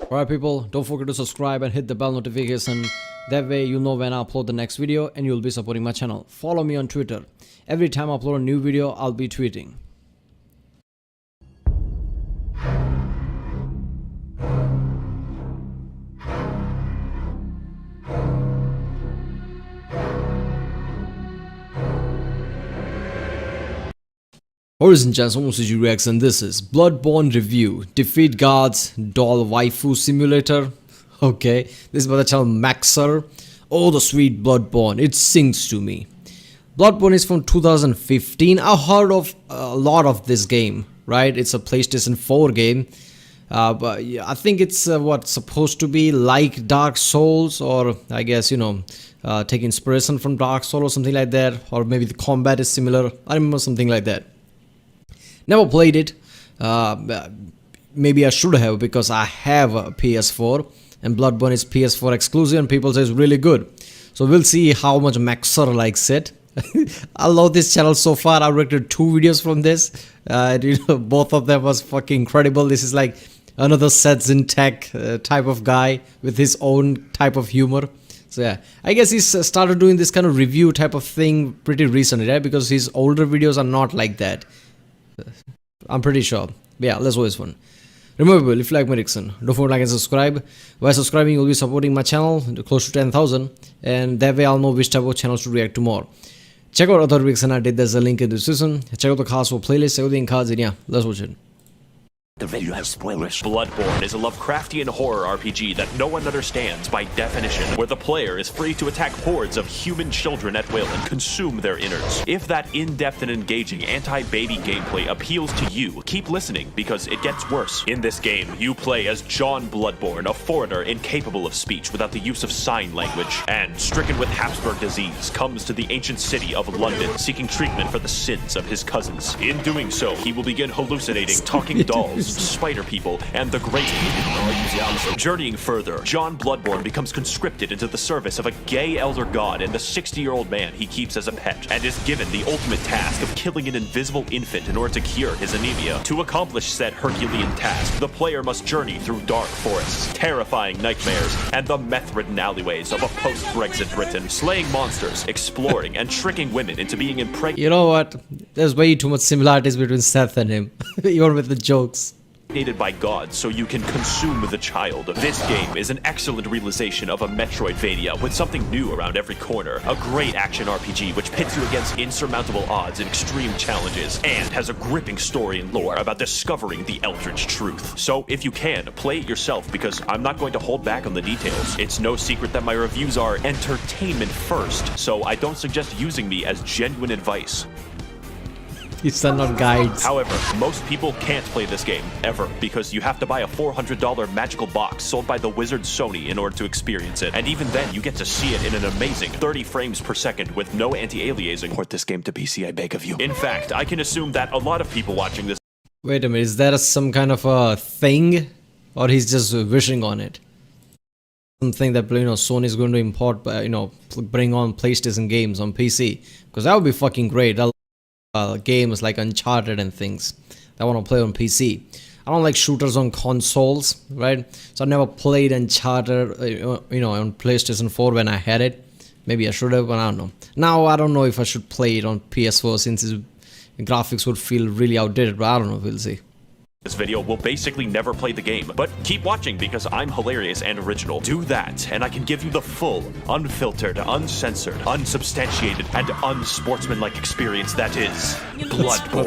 Alright people, don't forget to subscribe and hit the bell notification. That way you'll know when I upload the next video and you'll be supporting my channel. Follow me on Twitter. Every time I upload a new video, I'll be tweeting. Ladies and gentlemen, this is Rex and this is Bloodborne Review. Defeat Gods, Doll Waifu Simulator. Okay, this is by the channel max0r. Oh, the sweet Bloodborne, it sings to me. Bloodborne is from 2015. I've heard of a lot of this game, right? It's a PlayStation 4 game. But yeah, I think it's supposed to be like Dark Souls, or I guess, take inspiration from Dark Souls or something like that. Or maybe the combat is similar. I remember something like that. Never played it. Maybe I should have, because I have a PS4 and Bloodborne is PS4 exclusive and people say it's really good. So we'll see how much max0r likes it. I love this channel so far. I reacted 2 videos from this. Both of them was fucking incredible. This is like another Sets in Tech type of guy with his own type of humor. So yeah, I guess he's started doing this kind of review type of thing pretty recently, right? Because his older videos are not like that. I'm pretty sure. But yeah, let's watch this one. Remember, if you like my Dixon, don't forget to like and subscribe. By subscribing, you'll be supporting my channel close to 10,000, and that way I'll know which type of channels to react to more. Check out other Dixon I did. There's a link in the description. Check out the cast for playlist, everything cards, and yeah, let's watch it. The video has spoilers. Bloodborne is a Lovecraftian horror RPG that no one understands by definition, where the player is free to attack hordes of human children at will and consume their innards. If that in-depth and engaging anti-baby gameplay appeals to you, keep listening, because it gets worse. In this game, you play as John Bloodborne, a foreigner incapable of speech without the use of sign language, and stricken with Habsburg disease, comes to the ancient city of London, seeking treatment for the sins of his cousins. In doing so, he will begin hallucinating talking dolls, spider people, and the great people. Journeying further, John Bloodborne becomes conscripted into the service of a gay elder god and the 60-year-old man he keeps as a pet, and is given the ultimate task of killing an invisible infant in order to cure his anemia. To accomplish said Herculean task, the player must journey through dark forests, terrifying nightmares, and the meth-ridden alleyways of a post-Brexit Britain, slaying monsters, exploring, and tricking women into being impregnated. You know what? There's way too much similarities between Seth and him, even with the jokes. By gods so you can consume the child. This game is an excellent realization of a Metroidvania with something new around every corner. A great action RPG which pits you against insurmountable odds and extreme challenges, and has a gripping story and lore about discovering the eldritch truth. So if you can, play it yourself, because I'm not going to hold back on the details. It's no secret that my reviews are entertainment first, so I don't suggest using me as genuine advice. These are not guides. However, most people can't play this game, ever, because you have to buy a $400 magical box sold by the wizard Sony in order to experience it. And even then, you get to see it in an amazing 30 frames per second with no anti-aliasing. Port this game to PC, I beg of you. In fact, I can assume that a lot of people watching this... Wait a minute, is that some kind of a thing? Or he's just wishing on it? Something that, Sony is going to import, bring on PlayStation games on PC. Because that would be fucking great. Games like Uncharted and things that I want to play on PC. I don't like shooters on consoles, right? So I never played Uncharted, on PlayStation 4 when I had it. Maybe I should have, but I don't know. Now I don't know if I should play it on PS4 since its graphics would feel really outdated, but I don't know, we'll see. This video will basically never play the game, but keep watching because I'm hilarious and original. Do that, and I can give you the full, unfiltered, uncensored, unsubstantiated, and unsportsmanlike experience that is Bloodborne.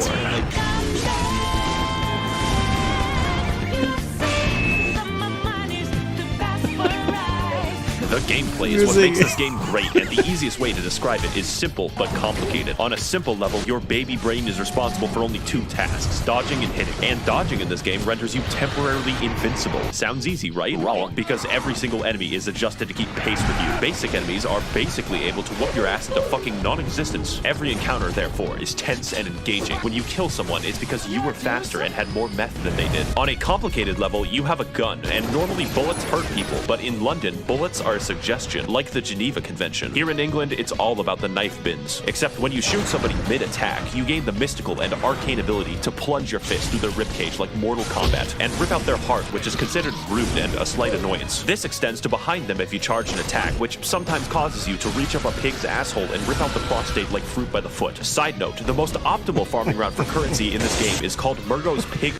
The gameplay is what makes this game great, and the easiest way to describe it is simple but complicated. On a simple level, your baby brain is responsible for only 2 tasks, dodging and hitting. And dodging in this game renders you temporarily invincible. Sounds easy, right? Wrong, because every single enemy is adjusted to keep pace with you. Basic enemies are basically able to whoop your ass into fucking non-existence. Every encounter, therefore, is tense and engaging. When you kill someone, it's because you were faster and had more meth than they did. On a complicated level, you have a gun, and normally bullets hurt people, but in London, bullets are suggestion, like the Geneva Convention. Here in England, it's all about the knife bins. Except when you shoot somebody mid-attack, you gain the mystical and arcane ability to plunge your fist through their ribcage like Mortal Kombat, and rip out their heart, which is considered rude and a slight annoyance. This extends to behind them if you charge an attack, which sometimes causes you to reach up a pig's asshole and rip out the prostate like fruit by the foot. Side note, the most optimal farming route for currency in this game is called Murgo's Pig.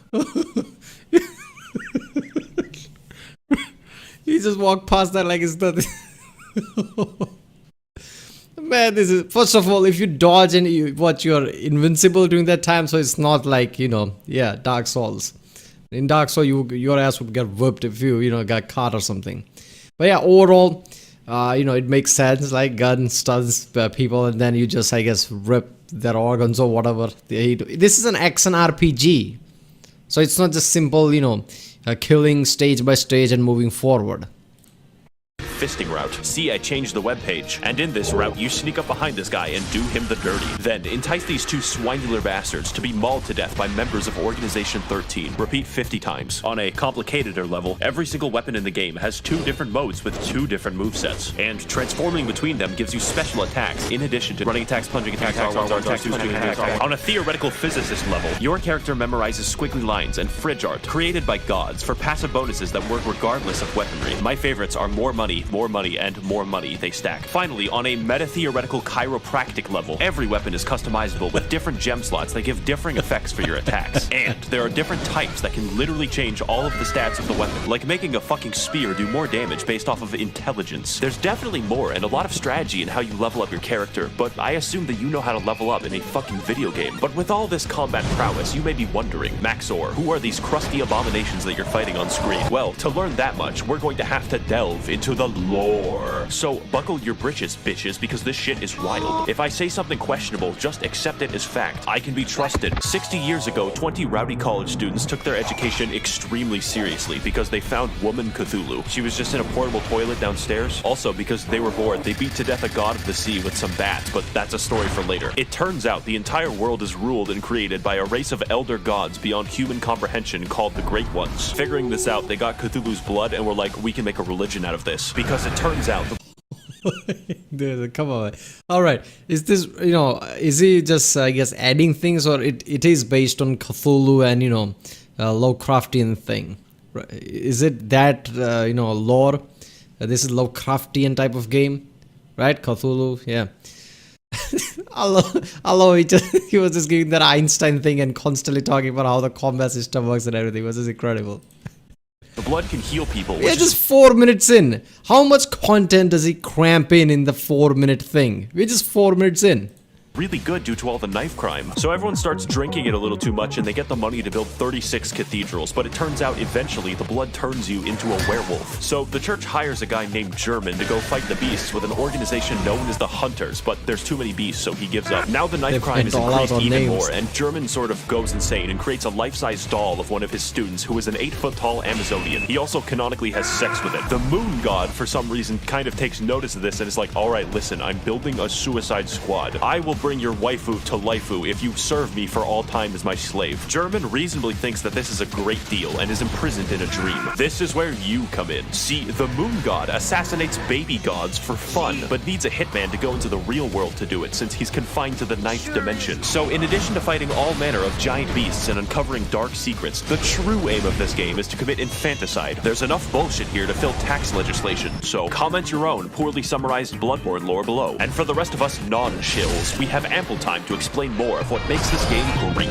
He just walked past that like it's nothing. Man, this is, first of all, if you dodge and you're invincible during that time, so it's not like, yeah, Dark Souls. In Dark Souls, your ass would get whipped if you got caught or something. But yeah, overall, it makes sense, like gun stuns people, and then you just, I guess, rip their organs or whatever. This is an action RPG, so it's not just simple, killing stage by stage and moving forward. Fisting route. See, I changed the webpage. And in this route, you sneak up behind this guy and do him the dirty. Then entice these two swinular bastards to be mauled to death by members of Organization 13. Repeat 50 times. On a complicateder level, every single weapon in the game has 2 different modes with 2 different movesets. And transforming between them gives you special attacks, in addition to running attacks, plunging attacks, on a theoretical physicist level, your character memorizes squiggly lines and fridge art created by gods for passive bonuses that work regardless of weaponry. My favorites are more money, and more money they stack. Finally, on a meta-theoretical chiropractic level, every weapon is customizable with different gem slots that give differing effects for your attacks. And there are different types that can literally change all of the stats of the weapon, like making a fucking spear do more damage based off of intelligence. There's definitely more and a lot of strategy in how you level up your character, but I assume that you know how to level up in a fucking video game. But with all this combat prowess, you may be wondering, max0r, who are these crusty abominations that you're fighting on screen? Well, to learn that much, we're going to have to delve into the lore. So buckle your britches, bitches, because this shit is wild. If I say something questionable, just accept it as fact. I can be trusted. 60 years ago, 20 rowdy college students took their education extremely seriously because they found woman Cthulhu. She was just in a portable toilet downstairs. Also, because they were bored, they beat to death a god of the sea with some bats, but that's a story for later. It turns out the entire world is ruled and created by a race of elder gods beyond human comprehension called the Great Ones. Figuring this out, they got Cthulhu's blood and were like, we can make a religion out of this. Because it turns out Dude, come on. All right, is this, is he just, I guess, adding things, or it is based on Cthulhu and Lovecraftian thing, right? Is it that lore? This is Lovecraftian type of game, right? Cthulhu, yeah. I love he was just giving that Einstein thing and constantly talking about how the combat system works and everything. It was just incredible. the blood can heal people. We're just 4 minutes in. How much content does he cramp in the 4-minute thing? We're just 4 minutes in. Really good due to all the knife crime. So everyone starts drinking it a little too much and they get the money to build 36 cathedrals, but it turns out eventually the blood turns you into a werewolf. So the church hires a guy named German to go fight the beasts with an organization known as the Hunters, but there's too many beasts, so he gives up. Now the knife crime is increased even more, and German sort of goes insane and creates a life-size doll of one of his students who is an 8-foot-tall Amazonian. He also canonically has sex with it. The moon god, for some reason, kind of takes notice of this and is like, alright, listen, I'm building a suicide squad. I will bring your waifu to laifu if you serve me for all time as my slave. German reasonably thinks that this is a great deal and is imprisoned in a dream. This is where you come in. See, the moon god assassinates baby gods for fun, but needs a hitman to go into the real world to do it since he's confined to the 9th dimension. So in addition to fighting all manner of giant beasts and uncovering dark secrets, the true aim of this game is to commit infanticide. There's enough bullshit here to fill tax legislation, so comment your own poorly summarized Bloodborne lore below. And for the rest of us non-shills, we have ample time to explain more of what makes this game great.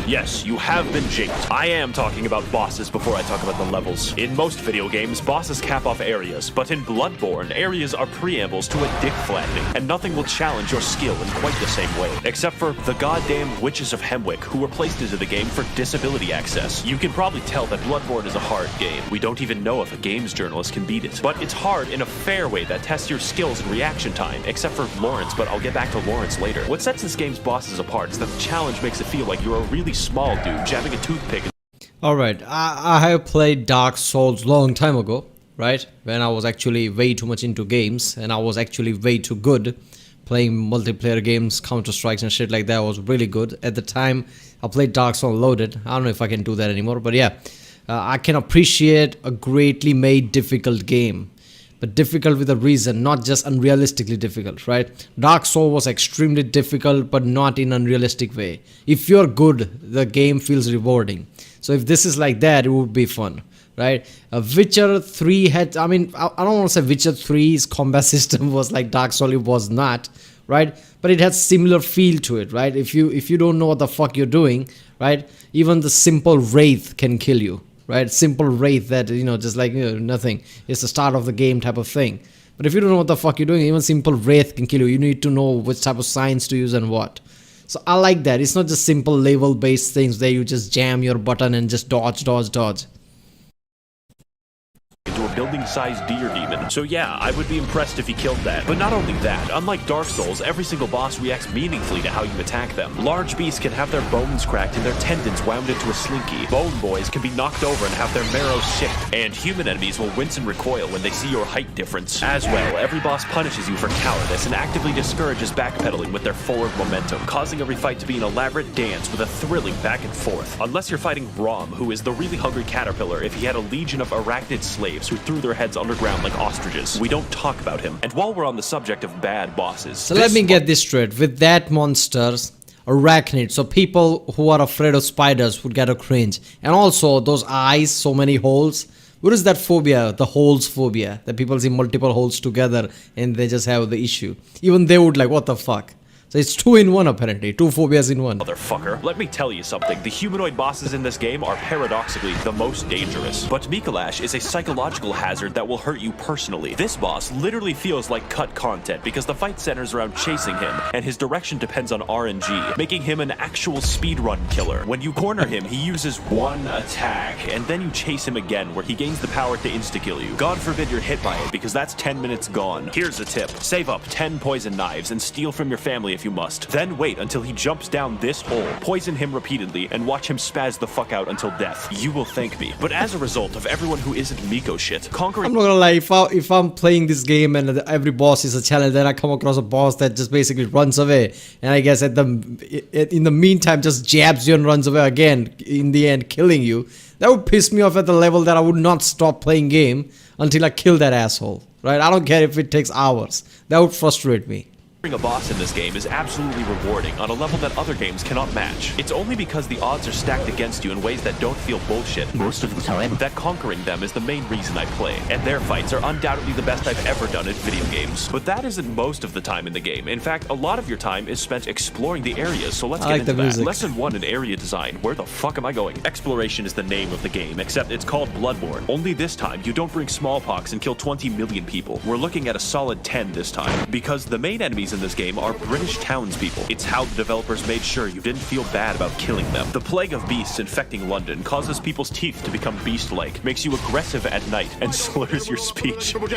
Yes, you have been japed. I am talking about bosses before I talk about the levels. In most video games, bosses cap off areas, but in Bloodborne, areas are preambles to a dick flattening, and nothing will challenge your skill in quite the same way. Except for the goddamn Witches of Hemwick, who were placed into the game for disability access. You can probably tell that Bloodborne is a hard game. We don't even know if a games journalist can beat it. But it's hard in a fair way that tests your skills and reaction time, except for Lawrence, but I'll get back to Lawrence later. What sets this game's bosses apart is that the challenge makes it feel like you're a really small dude jabbing a toothpick. Alright, I have played Dark Souls long time ago, right? When I was actually way too much into games and I was actually way too good playing multiplayer games, Counter-Strikes and shit like that. I was really good. At the time, I played Dark Souls Loaded. I don't know if I can do that anymore, but yeah. I can appreciate a greatly made difficult game, but difficult with a reason, not just unrealistically difficult, right? Dark Souls was extremely difficult, but not in unrealistic way. If you're good, the game feels rewarding. So if this is like that, it would be fun, right? Witcher 3 had, I mean, I don't want to say Witcher 3's combat system was like Dark Souls, it was not, right? But it has similar feel to it, right? If you don't know what the fuck you're doing, right? Even the simple wraith can kill you, right? Simple wraith that, just like, nothing. It's the start of the game type of thing. But if you don't know what the fuck you're doing, even simple wraith can kill you. You need to know which type of signs to use and what. So I like that. It's not just simple level based things where you just jam your button and just dodge. Into a building-sized deer demon. So yeah, I would be impressed if he killed that. But not only that, unlike Dark Souls, every single boss reacts meaningfully to how you attack them. Large beasts can have their bones cracked and their tendons wound into a slinky. Bone boys can be knocked over and have their marrow sicked. And human enemies will wince and recoil when they see your height difference. As well, every boss punishes you for cowardice and actively discourages backpedaling with their forward momentum, causing every fight to be an elaborate dance with a thrilling back and forth. Unless you're fighting Rom, who is the really hungry caterpillar if he had a legion of arachnid slaves who threw their heads underground like ostriches. We don't talk about him. And while we're on the subject of bad bosses... So let me get this straight. With that monsters, arachnid, so people who are afraid of spiders would get a cringe. And also those eyes, so many holes. What is that phobia? The holes phobia. That people see multiple holes together and they just have the issue. Even they would like, what the fuck? So it's 2 in 1 apparently, 2 phobias in 1. Motherfucker, let me tell you something. The humanoid bosses in this game are paradoxically the most dangerous. But Mikolash is a psychological hazard that will hurt you personally. This boss literally feels like cut content because the fight centers around chasing him, and his direction depends on RNG, making him an actual speedrun killer. When you corner him, he uses one attack, and then you chase him again, where he gains the power to insta-kill you. God forbid you're hit by it, because that's 10 minutes gone. Here's a tip. Save up 10 poison knives and steal from your family if you must. Then wait until he jumps down this hole, poison him repeatedly, and watch him spaz the fuck out until death. You will thank me. But as a result of everyone who isn't Miko shit, conquering... I'm not gonna lie, if I'm playing this game and every boss is a challenge, then I come across a boss that just basically runs away, and I guess in the meantime just jabs you and runs away again, in the end killing you, that would piss me off at the level that I would not stop playing game until I kill that asshole, right? I don't care if it takes hours. That would frustrate me. A boss in this game is absolutely rewarding on a level that other games cannot match. It's only because the odds are stacked against you in ways that don't feel bullshit most of the time that conquering them is the main reason I play, and their fights are undoubtedly the best I've ever done in video games. But that isn't most of the time in the game. In fact, a lot of your time is spent exploring the areas, so let's get into that. Lesson 1 in area design. Where the fuck am I going? Exploration is the name of the game, except it's called Bloodborne. Only this time, you don't bring smallpox and kill 20 million people. We're looking at a solid 10 this time, because the main enemies in this game are British townspeople. It's how the developers made sure you didn't feel bad about killing them. The plague of beasts infecting London causes people's teeth to become beast-like, makes you aggressive at night, and slurs your speech. So it's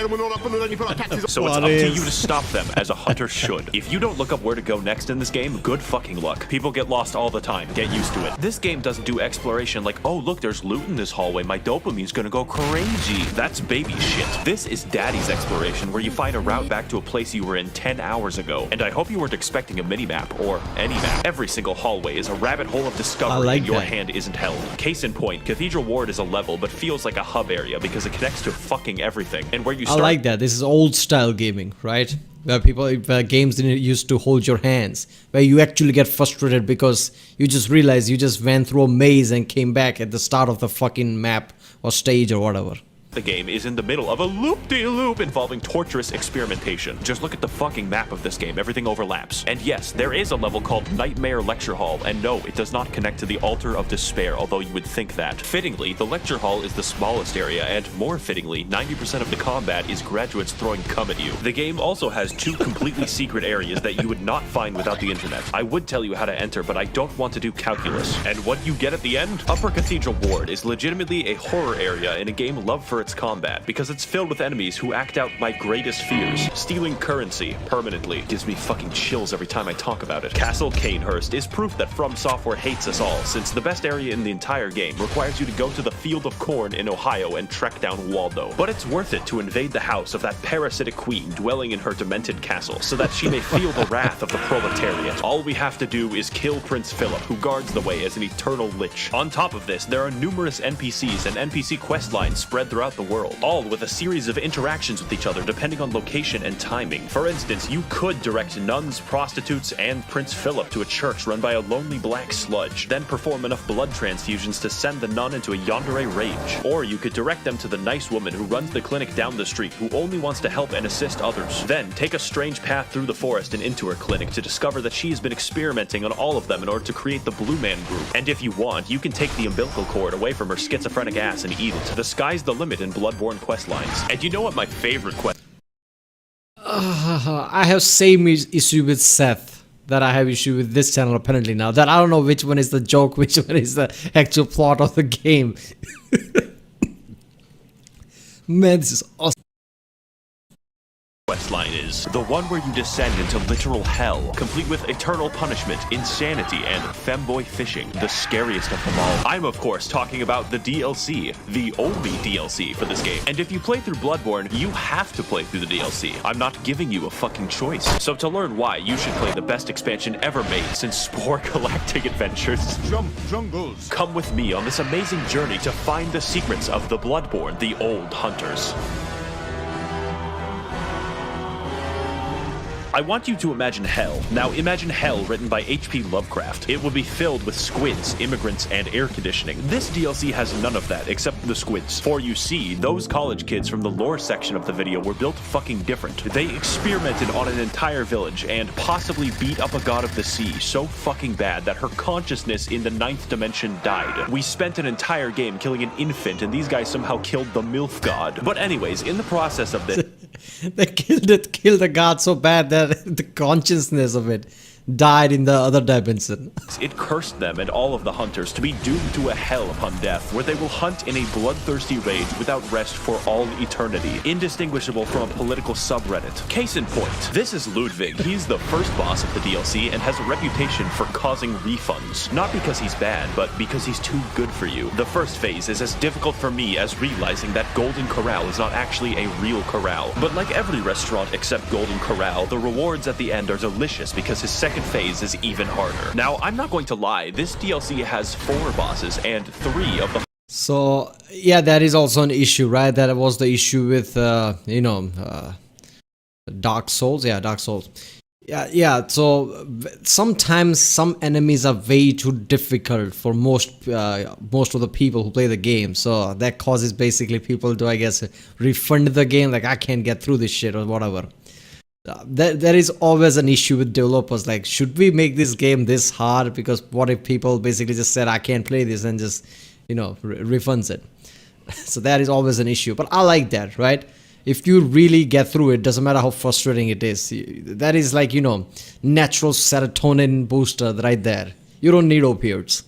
up to you to stop them, as a hunter should. If you don't look up where to go next in this game, good fucking luck. People get lost all the time. Get used to it. This game doesn't do exploration like, oh look, there's loot in this hallway, my dopamine's gonna go crazy. That's baby shit. This is daddy's exploration, where you find a route back to a place you were in 10 hours ago. And I hope you weren't expecting a mini-map, or any map. Every single hallway is a rabbit hole of discovery, and your hand isn't held. Case in point, Cathedral Ward is a level, but feels like a hub area because it connects to fucking everything. And where you start... I like that. This is old-style gaming, right? Where games didn't used to hold your hands, where you actually get frustrated because you just realize you just went through a maze and came back at the start of the fucking map or stage or whatever. The game is in the middle of a loop-de-loop involving torturous experimentation. Just look at the fucking map of this game, everything overlaps. And yes, there is a level called Nightmare Lecture Hall, and no, it does not connect to the Altar of Despair, although you would think that. Fittingly, the lecture hall is the smallest area, and more fittingly, 90% of the combat is graduates throwing cum at you. The game also has 2 completely secret areas that you would not find without the internet. I would tell you how to enter, but I don't want to do calculus. And what you get at the end? Upper Cathedral Ward is legitimately a horror area in a game loved for its supports combat because it's filled with enemies who act out my greatest fears. Stealing currency permanently gives me fucking chills every time I talk about it. Castle Canehurst is proof that From Software hates us all, since the best area in the entire game requires you to go to the Field of Corn in Ohio and trek down Waldo. But it's worth it to invade the house of that parasitic queen dwelling in her demented castle, so that she may feel the wrath of the proletariat. All we have to do is kill Prince Philip, who guards the way as an eternal lich. On top of this, there are numerous NPCs and NPC quest lines spread throughout the world, all with a series of interactions with each other depending on location and timing. For instance, you could direct nuns, prostitutes, and Prince Philip to a church run by a lonely black sludge, then perform enough blood transfusions to send the nun into a yandere rage. Or you could direct them to the nice woman who runs the clinic down the street, who only wants to help and assist others. Then take a strange path through the forest and into her clinic to discover that she has been experimenting on all of them in order to create the Blue Man Group. And if you want, you can take the umbilical cord away from her schizophrenic ass and eat it. The sky's the limit in Bloodborne questlines. And you know what my favorite quest... I have same issue with Seth that I have issue with this channel apparently now. That I don't know which one is the joke, which one is the actual plot of the game. Man, this is awesome. Questline is the one where you descend into literal hell, complete with eternal punishment, insanity, and femboy fishing, the scariest of them all. I'm of course talking about the DLC, the only DLC for this game. And if you play through Bloodborne, you have to play through the DLC. I'm not giving you a fucking choice. So to learn why you should play the best expansion ever made since Spore Galactic Adventures, Jungles. come with me on this amazing journey to find the secrets of the Bloodborne, the old hunters. I want you to imagine hell. Now imagine hell written by H.P. Lovecraft. It would be filled with squids, immigrants, and air conditioning. This DLC has none of that except the squids. For you see, those college kids from the lore section of the video were built fucking different. They experimented on an entire village and possibly beat up a god of the sea so fucking bad that her consciousness in the 9th dimension died. We spent an entire game killing an infant and these guys somehow killed the MILF god. But anyways, in the process of this... They killed the god so bad that the consciousness of it died in the other dimension. It cursed them and all of the hunters to be doomed to a hell upon death, where they will hunt in a bloodthirsty rage without rest for all eternity, indistinguishable from a political subreddit. Case in point, this is Ludwig. He's the first boss of the DLC and has a reputation for causing refunds. Not because he's bad, but because he's too good for you. The first phase is as difficult for me as realizing that Golden Corral is not actually a real corral. But like every restaurant except Golden Corral, the rewards at the end are delicious because his second phase is even harder. Now, I'm not going to lie, this DLC has 4 bosses and 3 of the... So, yeah, that is also an issue, right? That was the issue with, Dark Souls. Yeah, Dark Souls. Yeah, so sometimes some enemies are way too difficult for most of the people who play the game. So that causes basically people to, I guess, refund the game, like I can't get through this shit or whatever. There is always an issue with developers, like should we make this game this hard, because what if people basically just said I can't play this and just refunds it. So that is always an issue, but I like that, right? If you really get through it, doesn't matter how frustrating it is, that is like natural serotonin booster right there. You don't need opioids.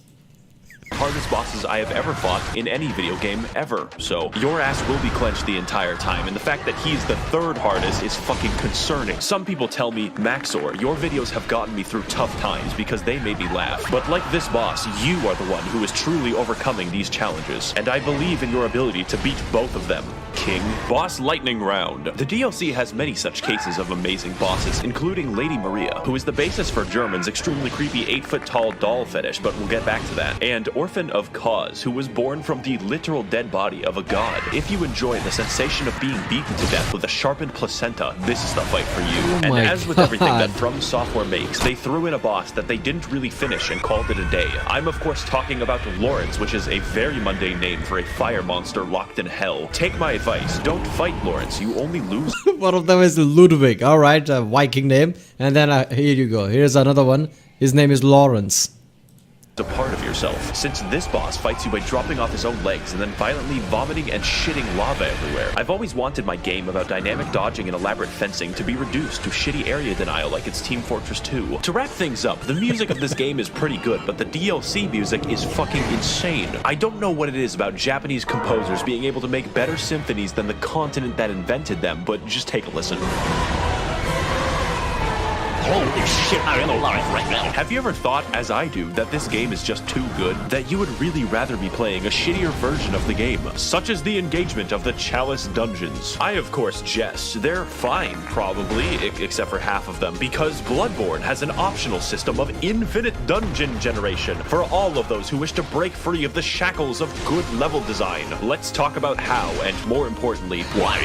Hardest bosses I have ever fought in any video game ever. So your ass will be clenched the entire time, and the fact that he's the 3rd hardest is fucking concerning. Some people tell me, max0r, your videos have gotten me through tough times because they made me laugh. But like this boss, you are the one who is truly overcoming these challenges, and I believe in your ability to beat both of them. King. Boss Lightning Round. The DLC has many such cases of amazing bosses, including Lady Maria, who is the basis for German's extremely creepy 8-foot-tall doll fetish, but we'll get back to that, and Orphan of Cause, who was born from the literal dead body of a god. If you enjoy the sensation of being beaten to death with a sharpened placenta, this is the fight for you. And as with everything that From Software makes, they threw in a boss that they didn't really finish and called it a day. I'm of course talking about Lawrence, which is a very mundane name for a fire monster locked in hell. Take my advice, don't fight Lawrence, you only lose. One of them is Ludwig, alright, a Viking name. And then here you go, here's another one, his name is Lawrence. a part of yourself, since this boss fights you by dropping off his own legs and then violently vomiting and shitting lava everywhere. I've always wanted my game about dynamic dodging and elaborate fencing to be reduced to shitty area denial like it's Team Fortress 2. To wrap things up, the music of this game is pretty good, but the DLC music is fucking insane. I don't know what it is about Japanese composers being able to make better symphonies than the continent that invented them, but just take a listen. Holy shit, I'm alive right now. Have you ever thought, as I do, that this game is just too good? That you would really rather be playing a shittier version of the game, such as the engagement of the Chalice Dungeons? I, of course, jest. They're fine, probably, except for half of them, because Bloodborne has an optional system of infinite dungeon generation for all of those who wish to break free of the shackles of good level design. Let's talk about how, and more importantly, why.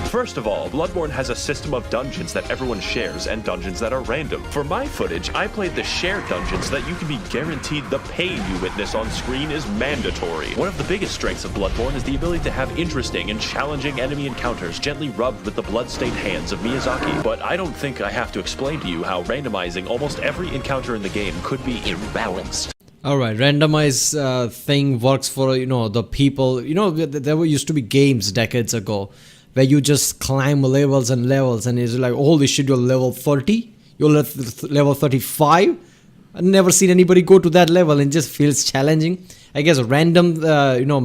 First of all, Bloodborne has a system of dungeons that everyone shares and dungeons that are random. For my footage, I played the shared dungeons so that you can be guaranteed the pain you witness on screen is mandatory. One of the biggest strengths of Bloodborne is the ability to have interesting and challenging enemy encounters gently rubbed with the blood-stained hands of Miyazaki. But I don't think I have to explain to you how randomizing almost every encounter in the game could be imbalanced. Alright, randomize thing works for, the people. There used to be games decades ago where you just climb levels and levels and it's like, holy shit, you're level 30? You're level 35? I've never seen anybody go to that level and it just feels challenging. I guess random,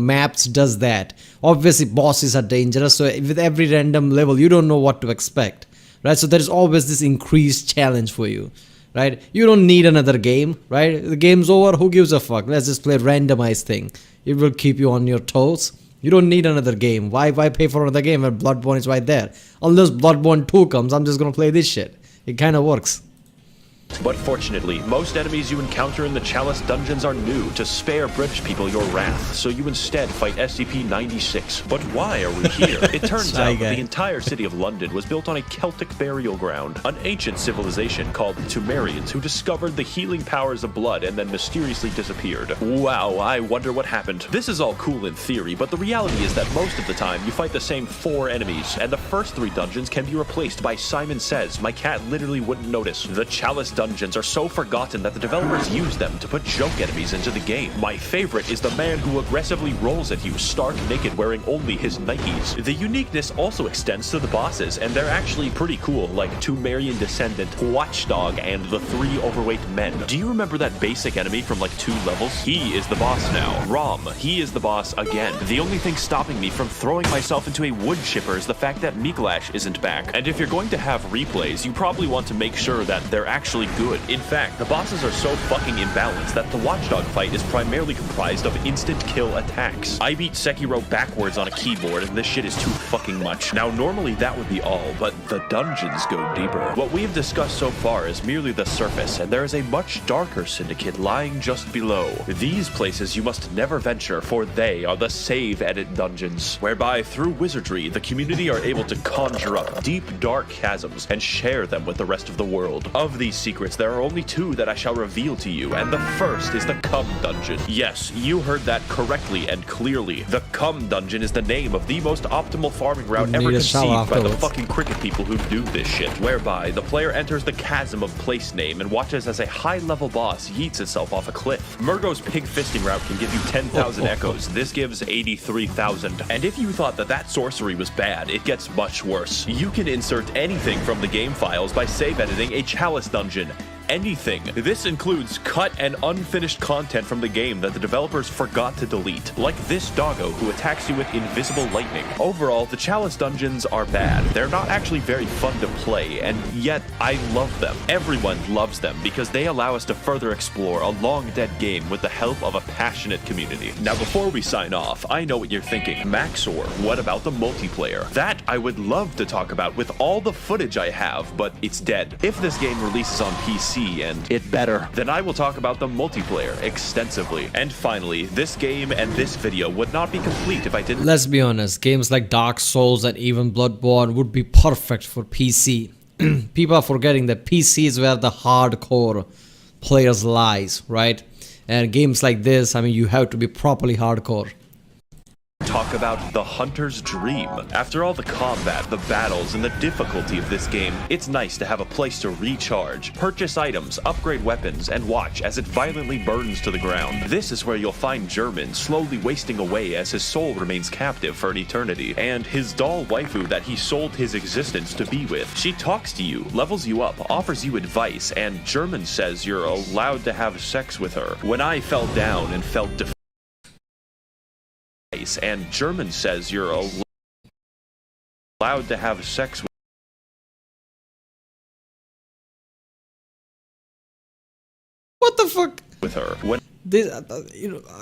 maps does that. Obviously, bosses are dangerous, so with every random level, you don't know what to expect, right? So there is always this increased challenge for you, right? You don't need another game, right? The game's over, who gives a fuck? Let's just play a randomized thing. It will keep you on your toes. You don't need another game. Why pay for another game when Bloodborne is right there? Unless Bloodborne 2 comes, I'm just gonna play this shit. It kinda works. But fortunately, most enemies you encounter in the Chalice dungeons are new to spare British people your wrath, so you instead fight SCP-96. But why are we here? It turns out that the entire city of London was built on a Celtic burial ground, an ancient civilization called the Sumerians who discovered the healing powers of blood and then mysteriously disappeared. Wow, I wonder what happened. This is all cool in theory, but the reality is that most of the time you fight the same 4 enemies, and the first 3 dungeons can be replaced by Simon Says. My cat literally wouldn't notice. The Chalice dungeons are so forgotten that the developers use them to put joke enemies into the game. My favorite is the man who aggressively rolls at you stark naked wearing only his Nikes. The uniqueness also extends to the bosses, and they're actually pretty cool, like Sumerian Descendant, Watchdog, and the 3 overweight men. Do you remember that basic enemy from like 2 levels? He is the boss now. Rom, he is the boss again. The only thing stopping me from throwing myself into a wood chipper is the fact that Miklash isn't back. And if you're going to have replays, you probably want to make sure that they're actually good. In fact, the bosses are so fucking imbalanced that the Watchdog fight is primarily comprised of instant kill attacks. I beat Sekiro backwards on a keyboard and this shit is too fucking much. Now normally that would be all, but the dungeons go deeper. What we have discussed so far is merely the surface, and there is a much darker syndicate lying just below. These places you must never venture, for they are the save edit dungeons, whereby through wizardry the community are able to conjure up deep dark chasms and share them with the rest of the world. Of these secrets, there are only 2 that I shall reveal to you, and the first is the Cum Dungeon. Yes, you heard that correctly and clearly. The Cum Dungeon is the name of the most optimal farming route ever conceived by the fucking cricket people who do this shit, whereby the player enters the chasm of place name and watches as a high-level boss yeets itself off a cliff. Murgo's pig fisting route can give you 10,000 echoes. This gives 83,000. And if you thought that sorcery was bad, it gets much worse. You can insert anything from the game files by save editing a Chalice dungeon. Anything. This includes cut and unfinished content from the game that the developers forgot to delete, like this doggo who attacks you with invisible lightning. Overall, the Chalice dungeons are bad. They're not actually very fun to play, and yet I love them. Everyone loves them because they allow us to further explore a long-dead game with the help of a passionate community. Now, before we sign off, I know what you're thinking. max0r, what about the multiplayer? That I would love to talk about with all the footage I have, but it's dead. If this game releases on PC, and it better, then I will talk about the multiplayer extensively. And finally, this game and this video would not be complete if I didn't. Let's be honest, games like Dark Souls and even Bloodborne would be perfect for PC. People are forgetting that PC is where the hardcore players lies, right? And games like this, I mean, you have to be properly hardcore. Talk talk about the hunter's dream. After all the combat, the battles, and the difficulty of this game, it's nice to have a place to recharge, purchase items, upgrade weapons, and watch as it violently burns to the ground. This is where you'll find German slowly wasting away as his soul remains captive for an eternity, and his doll waifu that he sold his existence to be with. She talks to you, levels you up, offers you advice, and German says you're allowed to have sex with her. When I fell down and felt defeated, and German says you're allowed to have sex What the fuck? with her. When This,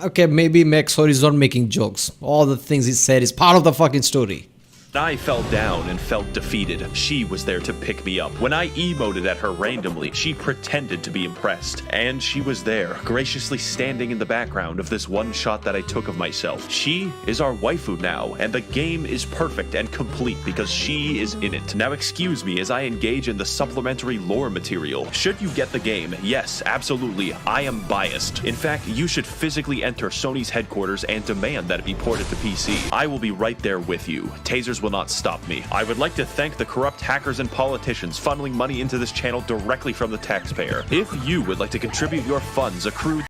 okay, maybe max0r is not making jokes. All the things he said is part of the fucking story. I fell down and felt defeated, she was there to pick me up. When I emoted at her randomly, she pretended to be impressed. And she was there, graciously standing in the background of this one shot that I took of myself. She is our waifu now, and the game is perfect and complete because she is in it. Now excuse me as I engage in the supplementary lore material. Should you get the game, yes, absolutely, I am biased. In fact, you should physically enter Sony's headquarters and demand that it be ported to PC. I will be right there with you. Tasers will not stop me. I would like to thank the corrupt hackers and politicians funneling money into this channel directly from the taxpayer. If you would like to contribute your funds accrued...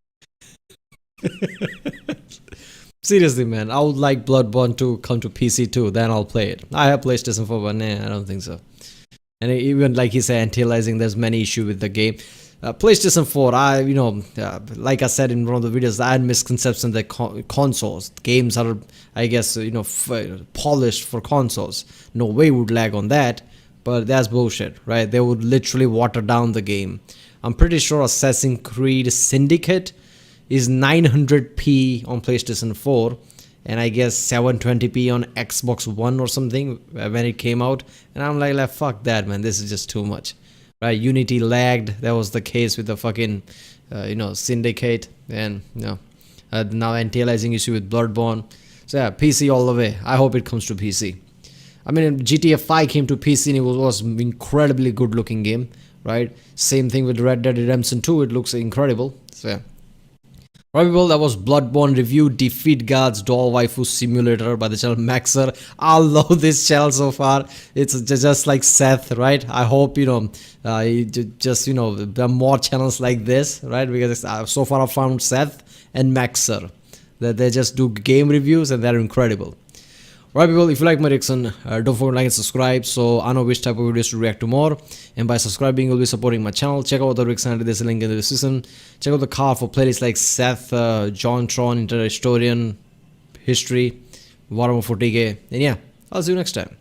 Seriously, man, I would like Bloodborne to come to PC too, then I'll play it. I have PlayStation 4, but nah, I don't think so. And even like he said, anti-aliasing, there's many issues with the game. PlayStation 4, like I said in one of the videos, I had misconceptions that consoles, games are, I guess, polished for consoles. No way would lag on that, but that's bullshit, right? They would literally water down the game. I'm pretty sure Assassin's Creed Syndicate is 900p on PlayStation 4, and I guess 720p on Xbox One or something when it came out. And I'm like, fuck that, man, this is just too much. Right, Unity lagged. That was the case with the fucking, Syndicate, and now anti-aliasing issue with Bloodborne. So yeah, PC all the way. I hope it comes to PC. I mean, GTA 5 came to PC and it was incredibly good looking game, right? Same thing with Red Dead Redemption 2. It looks incredible. So yeah. Right, people, that was Bloodborne review, Defeat God's Doll Waifu Simulator by the channel max0r. I love this channel so far. It's just like Seth, right? I hope, there are more channels like this, right? Because so far I've found Seth and max0r. That they just do game reviews and they're incredible. Right, people, if you like my reaction, don't forget to like and subscribe so I know which type of videos to react to more. And by subscribing, you'll be supporting my channel. Check out the reaction, there's a link in the description. Check out the card for playlists like Seth, John Tron, Internet Historian, History, Warhammer 40k. And yeah, I'll see you next time.